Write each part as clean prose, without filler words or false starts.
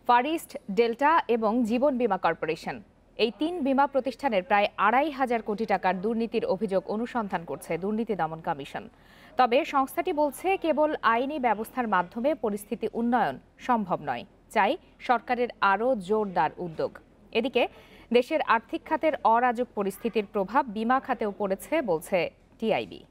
First, delta এবং জীবন বীমা corporation. এই ৩ বীমা প্রতিষ্ঠানের প্রায় ২৫০০ কোটি টাকার দুর্নীতির অভিযোগ অনুসন্ধান করছে দুর্নীতি দমন কমিশন। তবে সংস্থাটি বলছে কেবল আইনি ব্যবস্থার মাধ্যমে পরিস্থিতি উন্নয়ন সম্ভব নয়, চাই সরকারের আরও জোরদার উদ্যোগ। এদিকে দেশের আর্থিক খাতের অরাজক পরিস্থিতির প্রভাব বীমা খাতেও পড়েছে বলছে টিআইবি।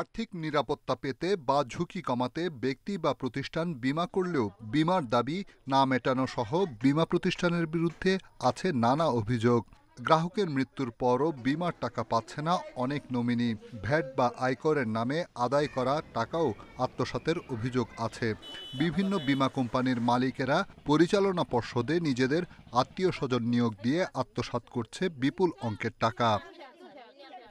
আর্থিক নিরাপত্তা পেতে বা ঝুঁকি কমাতে ব্যক্তি বা প্রতিষ্ঠান বীমা করলেও বীমার দাবি না মেটানো সহ বীমা প্রতিষ্ঠানের বিরুদ্ধে আছে নানা অভিযোগ। গ্রাহকের মৃত্যুর পরও বীমার টাকা পাচ্ছে না অনেক নমিনি। ভ্যাট বা আয়করের নামে আদায় করা টাকাও আত্মসাতের অভিযোগ আছে। বিভিন্ন বীমা কোম্পানির মালিকেরা পরিচালনা পর্ষদে নিজেদের আত্মীয় স্বজন নিয়োগ দিয়ে আত্মসাৎ করছে বিপুল অঙ্কের টাকা।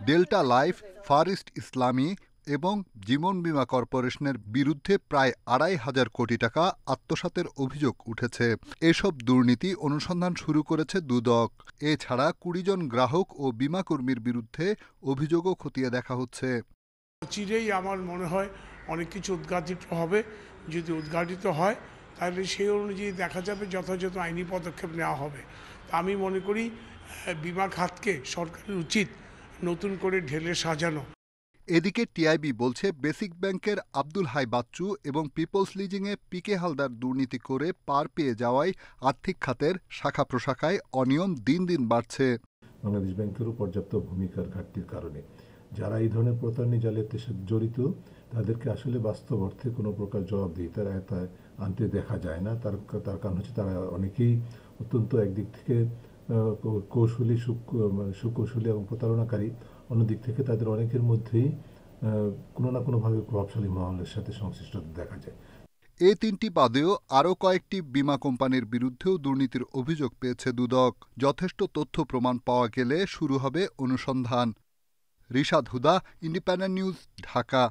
ডেল্টা লাইফ, ফারিস্ট ইসলামী এবং জীবন বীমা কর্পোরেশনের বিরুদ্ধে প্রায় ২৫০০ কোটি টাকা আত্মসাতের অভিযোগ উঠেছে। এসব দুর্নীতি অনুসন্ধান শুরু করেছে দুদক। এছাড়া ২০ জন গ্রাহক ও বীমাকর্মীর বিরুদ্ধে অভিযোগও খতিয়ে দেখা হচ্ছে। চিরেই আমার মনে হয় অনেক কিছু উদ্ঘাটিত হবে। যদি উদ্ঘাটিত হয় তাহলে সেই অনুযায়ী দেখা যাবে যথাযথ আইনি পদক্ষেপ নেওয়া হবে। আমি মনে করি বীমা খাতকে সরকারের উচিত নতুন করে ঢেলে সাজানো। এদিকে টিআইবি বলছে বেসিক ব্যাংকের আব্দুল হাই বাচ্চু এবং পিপলস লিজিংয়ে পিকে হালদার দুর্নীতি করে পার পেয়ে যাওয়ায় আর্থিক খাতের শাখা প্রশাখায় অনিয়ম দিন দিন বাড়ছে। বাংলাদেশ ব্যাংকেরও পর্যাপ্ত ভূমিকার ঘাটতির কারণে যারা এই ধরনের প্রতারণা জালিয়াতির সাথে জড়িত তাদেরকে আসলে বাস্তব অর্থে কোনো প্রকার জবাবদিহিতা আনতে দেখা যায় না। তার কারণ হচ্ছে তারা অনেকেই অত্যন্ত একদিক থেকে কৌশলী সুকৌশলী এবং প্রতারণাকারী, অন্যদিক থেকে তাদের অনেকের মধ্যেই কোনো না কোনোভাবে প্রভাবশালী মহলের সাথে সংশ্লিষ্টতা দেখা যায়। এই ৩টি বাদেও আরও কয়েকটি বীমা কোম্পানির বিরুদ্ধেও দুর্নীতির অভিযোগ পেয়েছে দুদক। যথেষ্ট তথ্য প্রমাণ পাওয়া গেলে শুরু হবে অনুসন্ধান। রিশাদ হুদা, ইন্ডিপেন্ডেন্ট নিউজ, ঢাকা।